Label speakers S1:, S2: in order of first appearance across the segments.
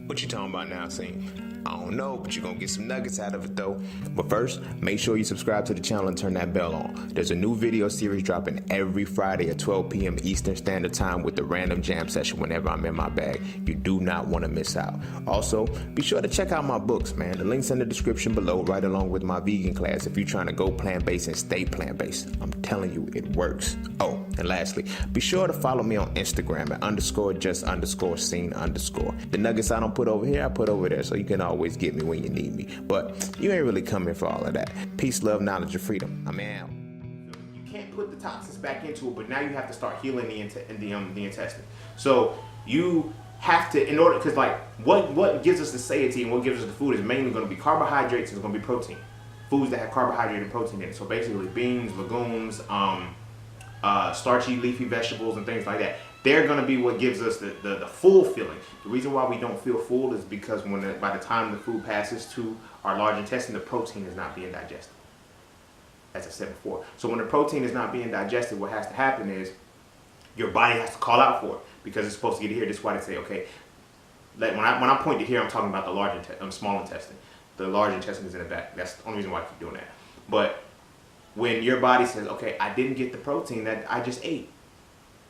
S1: What you talking about now, Cine? I don't know, but you're gonna get some nuggets out of it though. But first, make sure you subscribe to the channel and turn that bell on. There's a new video series dropping every Friday at 12 p.m. Eastern Standard Time with the random jam session whenever I'm in my bag. You do not want to miss out. Also, be sure to check out my books, man. The link's in the description below, right along with my vegan class if you're trying to go plant-based and stay plant-based. I'm telling you, it works. Oh, and lastly, be sure to follow me on Instagram at _just_scene_. The nuggets I don't put over here, I put over there, so you can always get me when you need me. But you ain't really coming for all of that. Peace, love, knowledge, and freedom. I'm out. You can't put the toxins back into it, but now you have to start healing the intestine. So you have to, in order, because like what gives us the satiety and what gives us the food is mainly going to be carbohydrates and it's going to be protein. Foods that have carbohydrate and protein in it. So basically beans, legumes, starchy leafy vegetables and things like that. They're going to be what gives us the full feeling. The reason why we don't feel full is because by the time the food passes to our large intestine, the protein is not being digested, as I said before. So when the protein is not being digested, what has to happen is your body has to call out for it because it's supposed to get here. That's why they say, okay, like when I point to here, I'm talking about the small intestine. The large intestine is in the back. That's the only reason why I keep doing that. But when your body says, okay, I didn't get the protein that I just ate,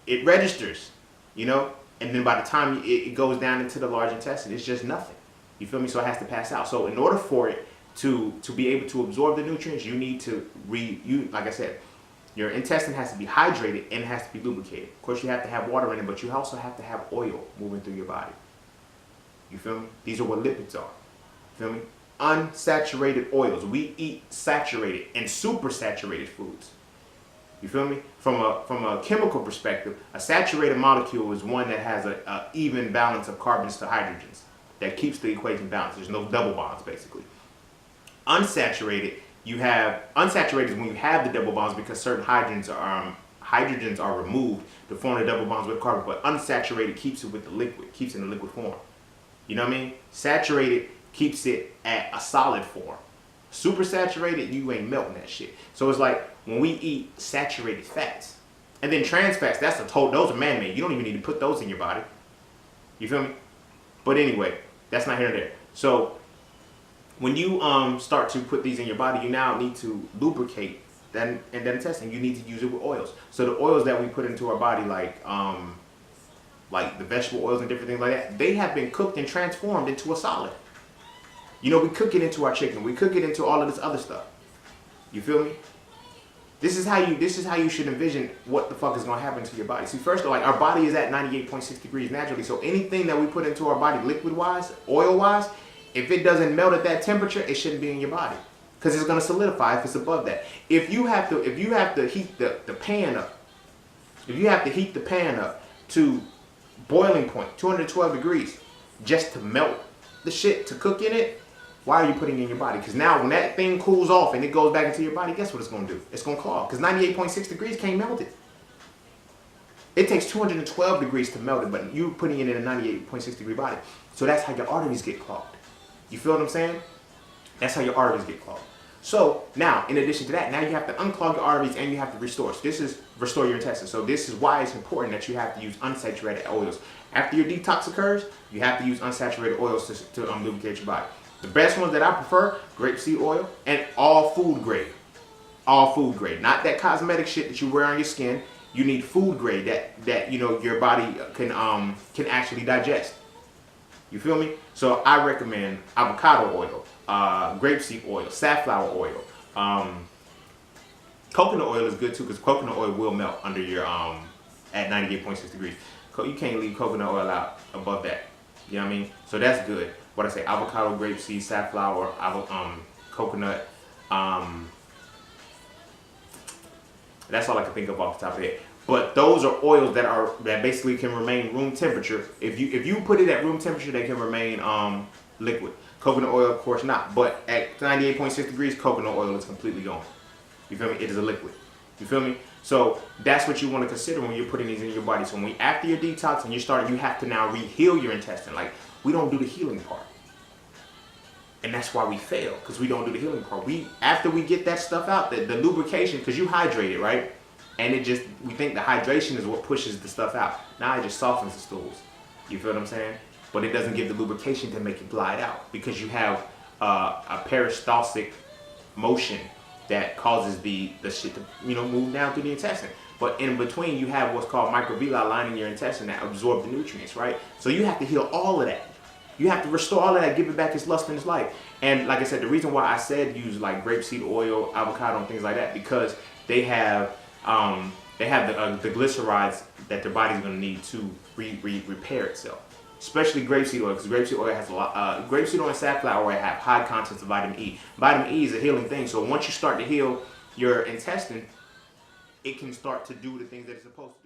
S1: it registers, you know, and then by the time it goes down into the large intestine, it's just nothing. You feel me? So it has to pass out. So in order for it to be able to absorb the nutrients, you need to like I said, your intestine has to be hydrated and it has to be lubricated. Of course, you have to have water in it, but you also have to have oil moving through your body. You feel me? These are what lipids are. You feel me? Unsaturated oils. We eat saturated and super saturated foods. You feel me? From a chemical perspective, a saturated molecule is one that has a even balance of carbons to hydrogens that keeps the equation balanced. There's no double bonds, basically. Unsaturated is when you have the double bonds because certain hydrogens are removed to form the double bonds with carbon, but unsaturated keeps it with the liquid, keeps it in the liquid form. You know what I mean? Saturated keeps it at a solid form. Super saturated, you ain't melting that shit. So it's like when we eat saturated fats, and then trans fats, those are man-made. You don't even need to put those in your body. You feel me? But anyway, that's not here and there. So when you start to put these in your body, you now need to lubricate that intestine. You need to use it with oils. So the oils that we put into our body, like the vegetable oils and different things like that, they have been cooked and transformed into a solid. You know, we cook it into our chicken. We cook it into all of this other stuff. You feel me? This is how you should envision what the fuck is going to happen to your body. See, first of all, like our body is at 98.6 degrees naturally. So anything that we put into our body liquid-wise, oil-wise, if it doesn't melt at that temperature, it shouldn't be in your body because it's going to solidify if it's above that. If you have to heat the pan up, if you have to heat the pan up to boiling point, 212 degrees, just to melt the shit to cook in it, why are you putting it in your body? Because now when that thing cools off and it goes back into your body, guess what it's going to do? It's going to clog because 98.6 degrees can't melt it. It takes 212 degrees to melt it, but you're putting it in a 98.6 degree body. So that's how your arteries get clogged. You feel what I'm saying? That's how your arteries get clogged. So now, in addition to that, now you have to unclog your arteries and you have to restore. So this is restore your intestines. So this is why it's important that you have to use unsaturated oils. After your detox occurs, you have to use unsaturated oils to lubricate your body. The best ones that I prefer, grapeseed oil and all food grade. All food grade. Not that cosmetic shit that you wear on your skin. You need food grade that you know your body can actually digest. You feel me? So I recommend avocado oil, grapeseed oil, safflower oil. Coconut oil is good too because coconut oil will melt under your at 98.6 degrees. You can't leave coconut oil out above that. You know what I mean? So that's good. What I say, avocado, grapeseed, safflower, coconut. That's all I can think of off the top of the head. But those are oils that basically can remain room temperature. If you put it at room temperature, they can remain liquid. Coconut oil, of course, not. But at 98.6 degrees, coconut oil is completely gone. You feel me? It is a liquid. You feel me? So that's what you want to consider when you're putting these in your body. So after your detox and you have to now re-heal your intestine. Like, we don't do the healing part. And that's why we fail, because we don't do the healing part. After we get that stuff out, the lubrication, because you hydrate it, right? And we think the hydration is what pushes the stuff out. Now it just softens the stools. You feel what I'm saying? but it doesn't give the lubrication to make it glide out because you have a peristaltic motion that causes the shit to move down through the intestine. But in between, you have what's called microvilli lining your intestine that absorb the nutrients, right? So you have to heal all of that. You have to restore all of that, give it back its lust and its life. And like I said, the reason why I said use like grapeseed oil, avocado, and things like that, because they have the glycerides that their body's going to need to repair itself. Especially grapeseed oil, because grapeseed oil has a lot. Grapeseed oil and safflower oil have high contents of vitamin E. Vitamin E is a healing thing. So once you start to heal your intestine, it can start to do the things that it's supposed to do.